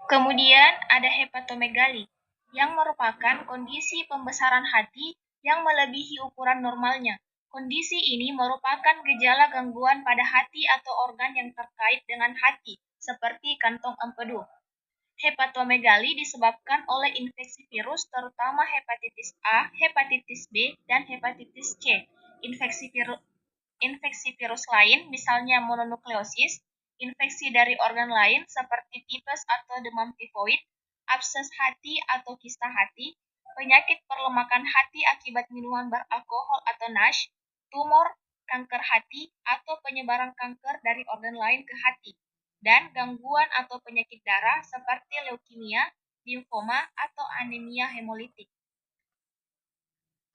Kemudian ada hepatomegali yang merupakan kondisi pembesaran hati yang melebihi ukuran normalnya. Kondisi ini merupakan gejala gangguan pada hati atau organ yang terkait dengan hati, seperti kantong empedu. Hepatomegali disebabkan oleh infeksi virus terutama hepatitis A, hepatitis B, dan hepatitis C. Infeksi virus lain misalnya mononukleosis, infeksi dari organ lain seperti tipes atau demam tifoid, abses hati atau kista hati, penyakit perlemakan hati akibat minuman beralkohol atau NASH, tumor, kanker hati, atau penyebaran kanker dari organ lain ke hati, dan gangguan atau penyakit darah seperti leukemia, limfoma, atau anemia hemolitik.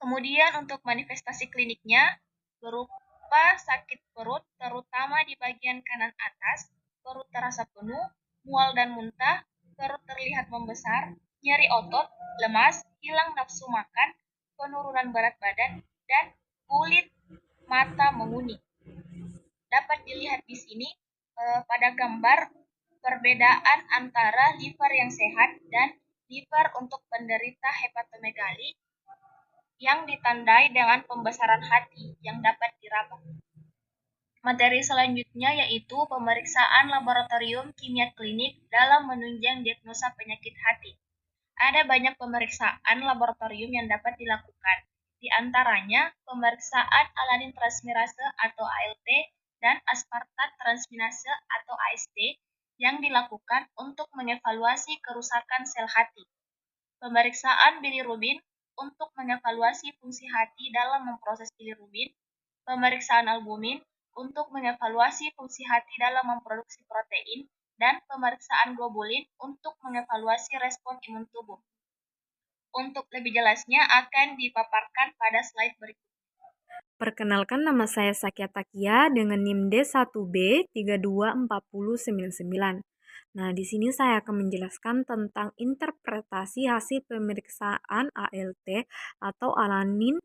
Kemudian untuk manifestasi kliniknya berupa sakit perut, terutama di bagian kanan atas, perut terasa penuh, mual dan muntah, perut terlihat membesar, nyeri otot, lemas, hilang nafsu makan, penurunan berat badan, dan kulit, mata menguning. Dapat dilihat di sini pada gambar perbedaan antara liver yang sehat dan liver untuk penderita hepatomegali yang ditandai dengan pembesaran hati yang dapat diraba. Materi selanjutnya yaitu pemeriksaan laboratorium kimia klinik dalam menunjang diagnosa penyakit hati. Ada banyak pemeriksaan laboratorium yang dapat dilakukan. Di antaranya, pemeriksaan alanin transmirase atau ALT dan aspartat transminase atau AST yang dilakukan untuk mengevaluasi kerusakan sel hati. Pemeriksaan bilirubin untuk mengevaluasi fungsi hati dalam memproses bilirubin. Pemeriksaan albumin untuk mengevaluasi fungsi hati dalam memproduksi protein, dan pemeriksaan globulin untuk mengevaluasi respon imun tubuh. Untuk lebih jelasnya akan dipaparkan pada slide berikut. Perkenalkan, nama saya Sakia Takia dengan NIM D1B324099. Nah, di sini saya akan menjelaskan tentang interpretasi hasil pemeriksaan ALT atau alanin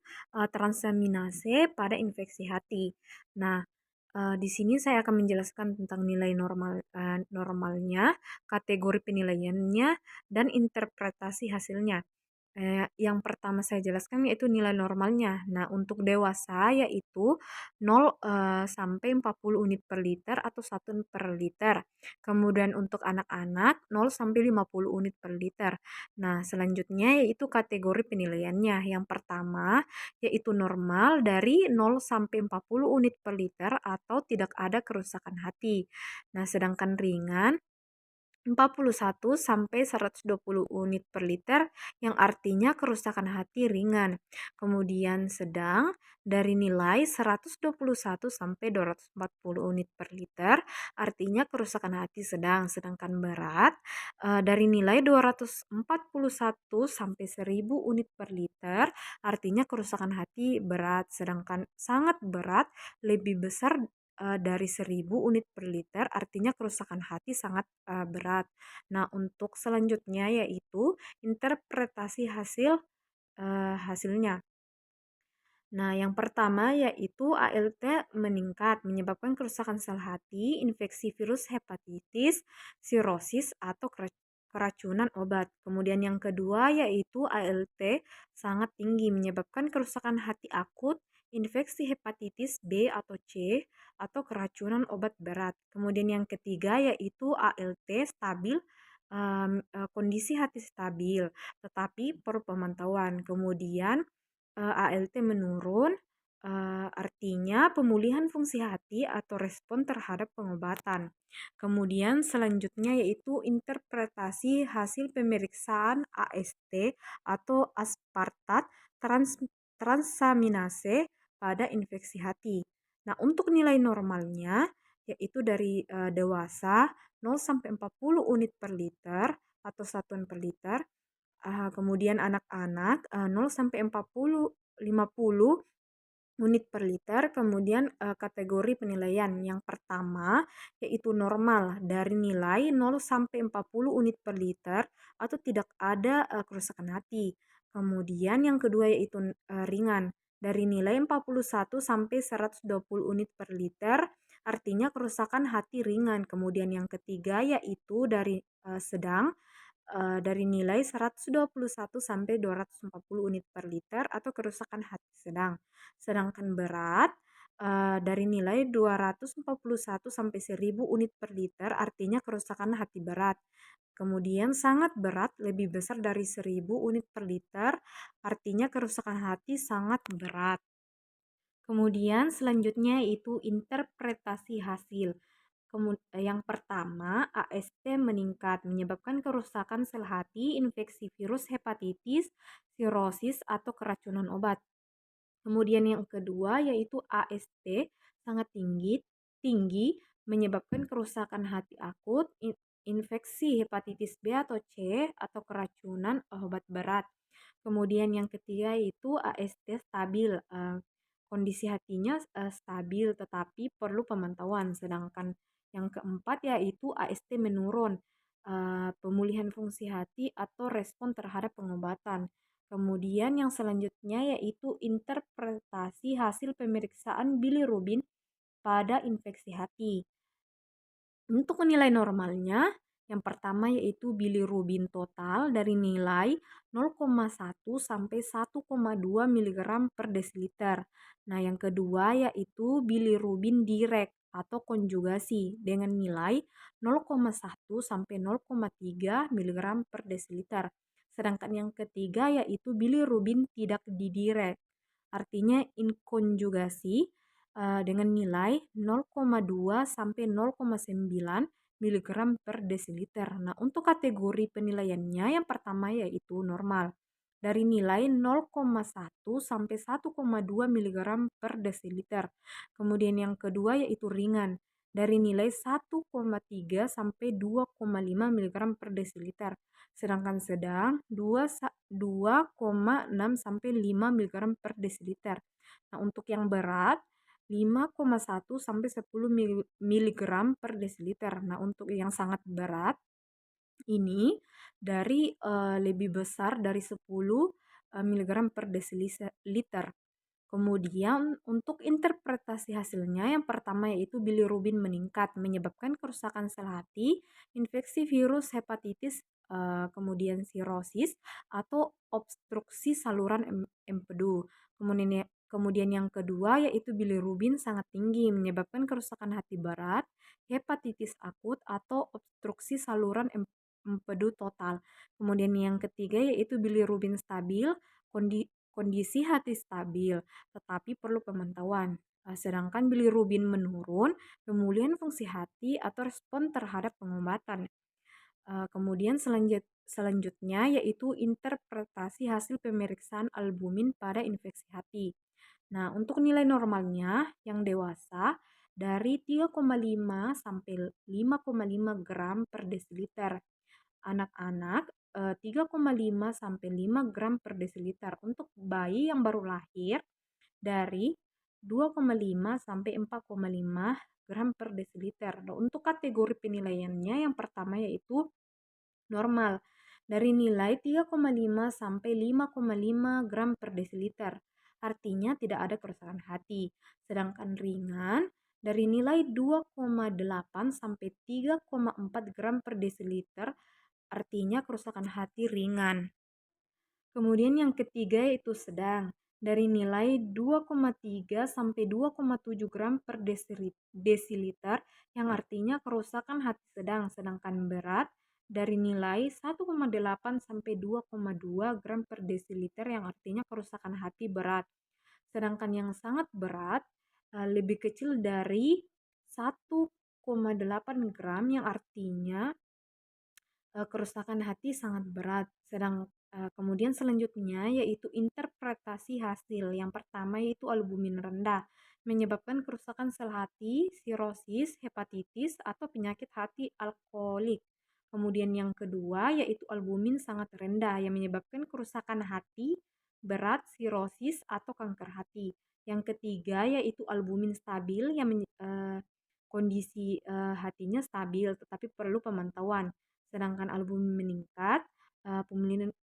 transaminase pada infeksi hati. Nah, di sini saya akan menjelaskan tentang nilai normalnya, kategori penilaiannya, dan interpretasi hasilnya. Yang pertama saya jelaskan yaitu nilai normalnya. Nah, untuk dewasa yaitu 0 sampai 40 unit per liter atau 1 per liter. Kemudian untuk anak-anak 0 sampai 50 unit per liter. Nah, selanjutnya yaitu kategori penilaiannya. Yang pertama yaitu normal dari 0 sampai 40 unit per liter atau tidak ada kerusakan hati. Nah, sedangkan ringan 41 sampai 120 unit per liter yang artinya kerusakan hati ringan. Kemudian sedang dari nilai 121 sampai 240 unit per liter artinya kerusakan hati sedang. Sedangkan berat dari nilai 241 sampai 1000 unit per liter artinya kerusakan hati berat. Sedangkan sangat berat lebih besar dari 1000 unit per liter artinya kerusakan hati sangat berat. Nah, untuk selanjutnya yaitu interpretasi hasilnya. Nah, yang pertama yaitu ALT meningkat menyebabkan kerusakan sel hati, infeksi virus hepatitis, sirosis atau keracunan obat. Kemudian yang kedua yaitu ALT sangat tinggi menyebabkan kerusakan hati akut, infeksi hepatitis B atau C atau keracunan obat berat. Kemudian yang ketiga yaitu ALT stabil, kondisi hati stabil tetapi perlu pemantauan. Kemudian ALT menurun, artinya pemulihan fungsi hati atau respon terhadap pengobatan. Kemudian selanjutnya yaitu interpretasi hasil pemeriksaan AST atau aspartat transaminase pada infeksi hati. Nah, untuk nilai normalnya yaitu dari dewasa 0 sampai 40 unit per liter atau satuan per liter. Kemudian anak-anak 0 sampai 50 unit per liter. Kemudian kategori penilaian yang pertama yaitu normal dari nilai 0 sampai 40 unit per liter atau tidak ada kerusakan hati. Kemudian yang kedua yaitu ringan dari nilai 41 sampai 120 unit per liter artinya kerusakan hati ringan. Kemudian yang ketiga yaitu dari sedang dari nilai 121 sampai 240 unit per liter atau kerusakan hati sedang. Sedangkan berat dari nilai 241 sampai 1000 unit per liter artinya kerusakan hati berat. Kemudian sangat berat lebih besar dari 1000 unit per liter artinya kerusakan hati sangat berat. Kemudian selanjutnya itu interpretasi hasil. Yang pertama, AST meningkat menyebabkan kerusakan sel hati, infeksi virus hepatitis, sirosis atau keracunan obat. Kemudian yang kedua yaitu AST sangat tinggi menyebabkan kerusakan hati akut, infeksi hepatitis B atau C atau keracunan obat berat. Kemudian yang ketiga yaitu AST stabil, kondisi hatinya stabil tetapi perlu pemantauan. Sedangkan yang keempat yaitu AST menurun, pemulihan fungsi hati atau respon terhadap pengobatan. Kemudian yang selanjutnya yaitu interpretasi hasil pemeriksaan bilirubin pada infeksi hati. Untuk nilai normalnya, yang pertama yaitu bilirubin total dari nilai 0,1 sampai 1,2 mg per desiliter. Nah, yang kedua yaitu bilirubin direct atau konjugasi dengan nilai 0,1 sampai 0,3 mg per desiliter. Sedangkan yang ketiga yaitu bilirubin tidak didirect, artinya inkonjugasi dengan nilai 0,2 sampai 0,9 mg per desiliter. Nah, untuk kategori penilaiannya yang pertama yaitu normal. Dari nilai 0,1 sampai 1,2 mg per desiliter. Kemudian yang kedua yaitu ringan. Dari nilai 1,3 sampai 2,5 mg per desiliter. Sedangkan sedang 2,6 sampai 5 mg per desiliter. Nah, untuk yang berat 5,1 sampai 10 mg per desiliter. Nah, untuk yang sangat berat ini dari lebih besar dari 10 mg per desiliter. Kemudian untuk interpretasi hasilnya yang pertama yaitu bilirubin meningkat menyebabkan kerusakan sel hati, infeksi virus hepatitis, kemudian sirosis atau obstruksi saluran empedu. Kemudian yang kedua yaitu bilirubin sangat tinggi menyebabkan kerusakan hati berat, hepatitis akut atau obstruksi saluran empedu total. Kemudian yang ketiga yaitu bilirubin stabil, kondisi hati stabil, tetapi perlu pemantauan. Sedangkan bilirubin menurun, pemulihan fungsi hati atau respon terhadap pengobatan. Kemudian selanjutnya yaitu interpretasi hasil pemeriksaan albumin pada infeksi hati. Nah, untuk nilai normalnya yang dewasa dari 3,5 sampai 5,5 gram per desiliter. Anak-anak 3,5 sampai 5 gram per desiliter. Untuk bayi yang baru lahir dari 2,5 sampai 4,5 gram per desiliter. Nah, untuk kategori penilaiannya yang pertama yaitu normal dari nilai 3,5 sampai 5,5 gram per desiliter. Artinya tidak ada kerusakan hati. Sedangkan ringan dari nilai 2,8 sampai 3,4 gram per desiliter, artinya kerusakan hati ringan. Kemudian yang ketiga yaitu sedang dari nilai 2,3 sampai 2,7 gram per desiliter yang artinya kerusakan hati sedang. Sedangkan berat dari nilai 1,8 sampai 2,2 gram per desiliter yang artinya kerusakan hati berat. Sedangkan yang sangat berat lebih kecil dari 1,8 gram yang artinya kerusakan hati sangat berat. Kemudian selanjutnya yaitu interpretasi hasil. Yang pertama yaitu albumin rendah menyebabkan kerusakan sel hati, sirosis, hepatitis atau penyakit hati alkoholik. Kemudian yang kedua yaitu albumin sangat rendah yang menyebabkan kerusakan hati, berat, sirosis atau kanker hati. Yang ketiga yaitu albumin stabil yang kondisi hatinya stabil tetapi perlu pemantauan. Sedangkan albumin meningkat,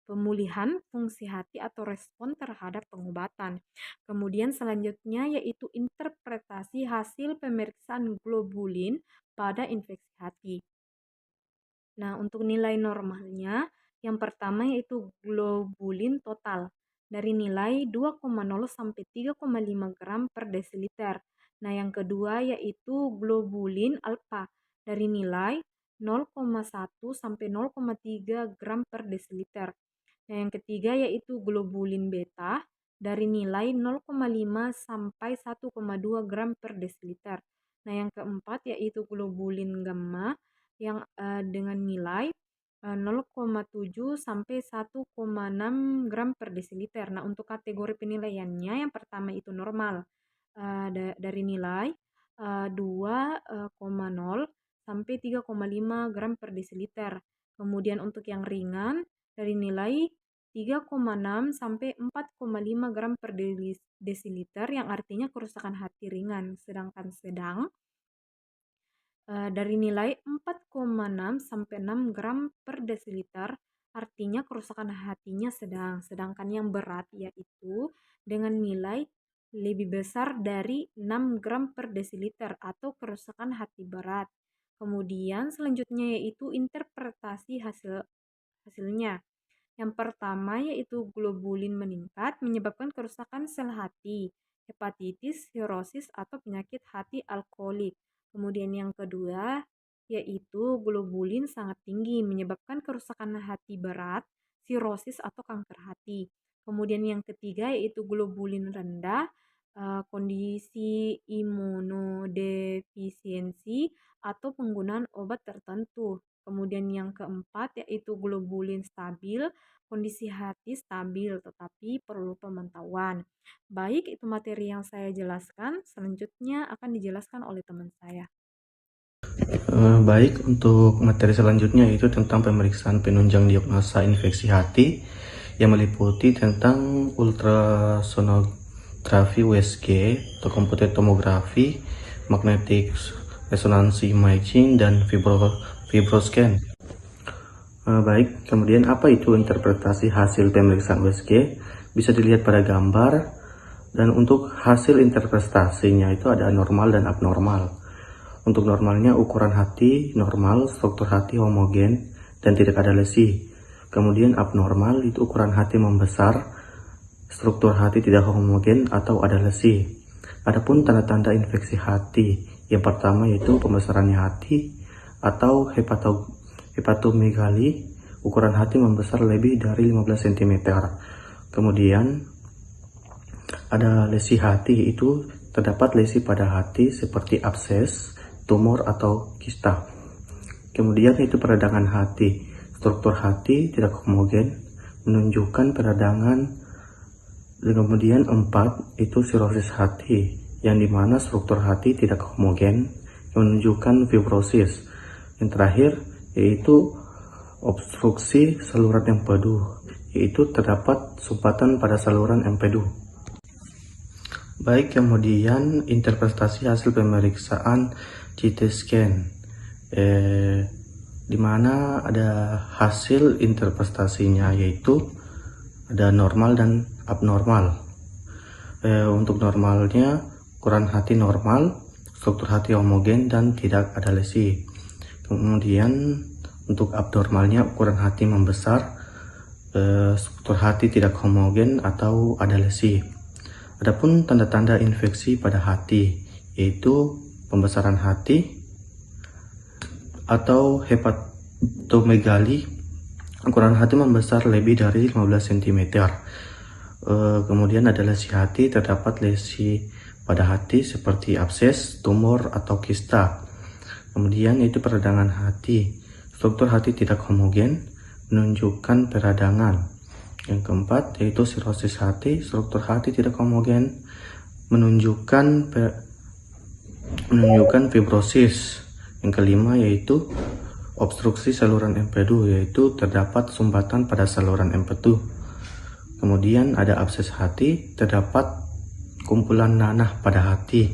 pemulihan fungsi hati atau respon terhadap pengobatan. Kemudian selanjutnya yaitu interpretasi hasil pemeriksaan globulin pada infeksi hati. Nah, untuk nilai normalnya, yang pertama yaitu globulin total dari nilai 2,0 sampai 3,5 gram per desiliter. Nah, yang kedua yaitu globulin alfa dari nilai 0,1 sampai 0,3 gram per desiliter. Nah, yang ketiga yaitu globulin beta dari nilai 0,5 sampai 1,2 gram per desiliter. Nah, yang keempat yaitu globulin gamma yang dengan nilai 0,7 sampai 1,6 gram per desiliter. Nah, untuk kategori penilaiannya yang pertama itu normal dari nilai 2,0 sampai 3,5 gram per desiliter. Kemudian untuk yang ringan dari nilai 3,6 sampai 4,5 gram per desiliter yang artinya kerusakan hati ringan. Sedangkan sedang dari nilai 4,6 sampai 6 gram per desiliter artinya kerusakan hatinya sedang, sedangkan yang berat yaitu dengan nilai lebih besar dari 6 gram per desiliter atau kerusakan hati berat. Kemudian selanjutnya yaitu interpretasi hasilnya. Yang pertama yaitu globulin meningkat menyebabkan kerusakan sel hati, hepatitis, sirosis, atau penyakit hati alkoholik. Kemudian yang kedua yaitu globulin sangat tinggi menyebabkan kerusakan hati berat, sirosis, atau kanker hati. Kemudian yang ketiga yaitu globulin rendah, kondisi imunodefisiensi atau penggunaan obat tertentu. Kemudian yang keempat yaitu globulin stabil, kondisi hati stabil tetapi perlu pemantauan. Baik, itu materi yang saya jelaskan. Selanjutnya akan dijelaskan oleh teman saya. Baik, untuk materi selanjutnya yaitu tentang pemeriksaan penunjang diagnosa infeksi hati yang meliputi tentang ultrasonografi USG atau komputer tomografi, magnetic resonance imaging, dan fibroscan. Baik, kemudian apa itu interpretasi hasil pemeriksaan USG? Bisa dilihat pada gambar, dan untuk hasil interpretasinya itu ada normal dan abnormal. Untuk normalnya ukuran hati normal, struktur hati homogen, dan tidak ada lesi. Kemudian abnormal itu ukuran hati membesar, struktur hati tidak homogen atau ada lesi. Adapun tanda-tanda infeksi hati, yang pertama yaitu pembesarannya hati atau hepatomegali, ukuran hati membesar lebih dari 15 cm. Kemudian ada lesi hati, itu terdapat lesi pada hati seperti abses, tumor, atau kista. Kemudian itu peradangan hati, struktur hati tidak homogen menunjukkan peradangan. Dan kemudian 4 itu sirosis hati, yang dimana struktur hati tidak homogen menunjukkan fibrosis. Yang terakhir yaitu obstruksi saluran empedu, yaitu terdapat sumbatan pada saluran empedu. Baik, kemudian interpretasi hasil pemeriksaan CT scan, di mana ada hasil interpretasinya yaitu ada normal dan abnormal. Untuk normalnya ukuran hati normal, struktur hati homogen, dan tidak ada lesi. Kemudian untuk abnormalnya ukuran hati membesar, struktur hati tidak homogen atau ada lesi. Adapun tanda-tanda infeksi pada hati yaitu pembesaran hati atau hepatomegali, ukuran hati membesar lebih dari 15 cm. Kemudian ada lesi hati, terdapat lesi pada hati seperti abses, tumor, atau kista. Kemudian itu peradangan hati, struktur hati tidak homogen menunjukkan peradangan. Yang keempat yaitu sirosis hati, struktur hati tidak homogen menunjukkan fibrosis. Yang kelima yaitu obstruksi saluran empedu, yaitu terdapat sumbatan pada saluran empedu. Kemudian ada abses hati, terdapat kumpulan nanah pada hati.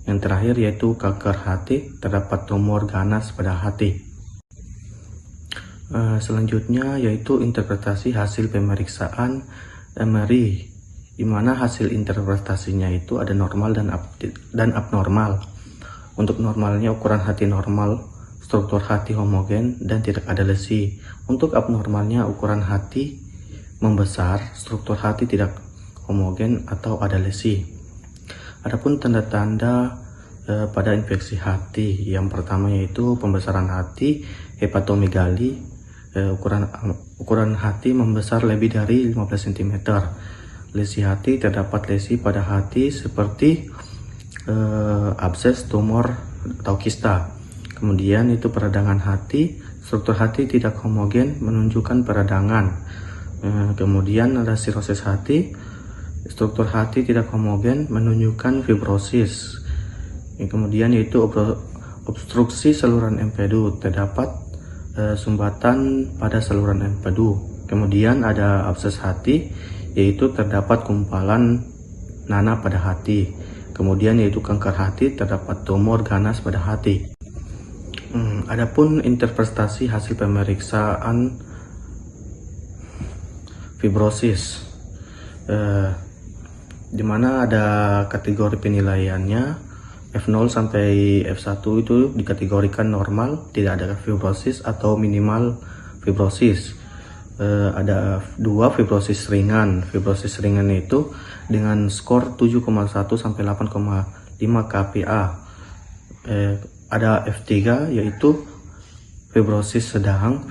Yang terakhir yaitu kanker hati, terdapat tumor ganas pada hati. Selanjutnya yaitu interpretasi hasil pemeriksaan MRI, di mana hasil interpretasinya itu ada normal dan abnormal. Untuk normalnya ukuran hati normal, struktur hati homogen, dan tidak ada lesi. Untuk abnormalnya ukuran hati membesar, struktur hati tidak homogen atau ada lesi. Adapun tanda-tanda pada infeksi hati, yang pertama yaitu pembesaran hati, hepatomegali, ukuran hati membesar lebih dari 15 cm. Lesi hati, terdapat lesi pada hati seperti abses, tumor, atau kista. Kemudian itu peradangan hati, struktur hati tidak homogen menunjukkan peradangan. Kemudian ada sirosis hati, struktur hati tidak homogen menunjukkan fibrosis. Kemudian yaitu obstruksi saluran empedu, terdapat sumbatan pada saluran empedu. Kemudian ada abses hati, yaitu terdapat gumpalan nanah pada hati. Kemudian yaitu kanker hati, terdapat tumor ganas pada hati. Adapun interpretasi hasil pemeriksaan fibrosis, di mana ada kategori penilaiannya F0 sampai F1 itu dikategorikan normal, tidak ada fibrosis atau minimal fibrosis. Ada 2 fibrosis ringan. Fibrosis ringan itu dengan skor 7,1 sampai 8,5 kPa. Ada F3 yaitu fibrosis sedang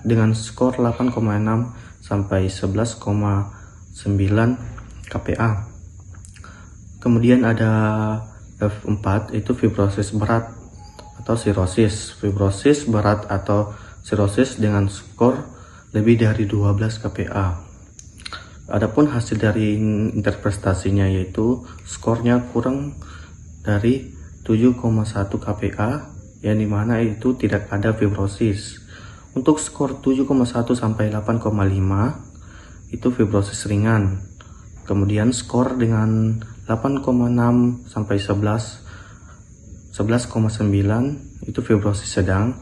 dengan skor 8,6 sampai 11,9 kPa. Kemudian ada F4 itu fibrosis berat atau sirosis. Fibrosis berat atau sirosis dengan skor lebih dari 12 kPa. Adapun hasil dari interpretasinya yaitu skornya kurang dari 7,1 kPa, yang dimana itu tidak ada fibrosis. Untuk skor 7,1 sampai 8,5 itu fibrosis ringan. Kemudian skor dengan 8,6 sampai 11,9 itu fibrosis sedang.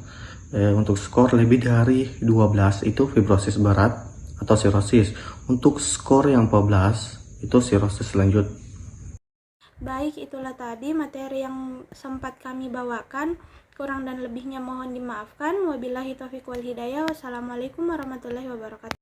Untuk skor lebih dari 12 itu fibrosis berat atau sirosis. Untuk skor yang 14 itu sirosis lanjut. Baik, itulah tadi materi yang sempat kami bawakan. Kurang dan lebihnya mohon dimaafkan. Wabillahi taufiq wal hidayah. Wassalamualaikum warahmatullahi wabarakatuh.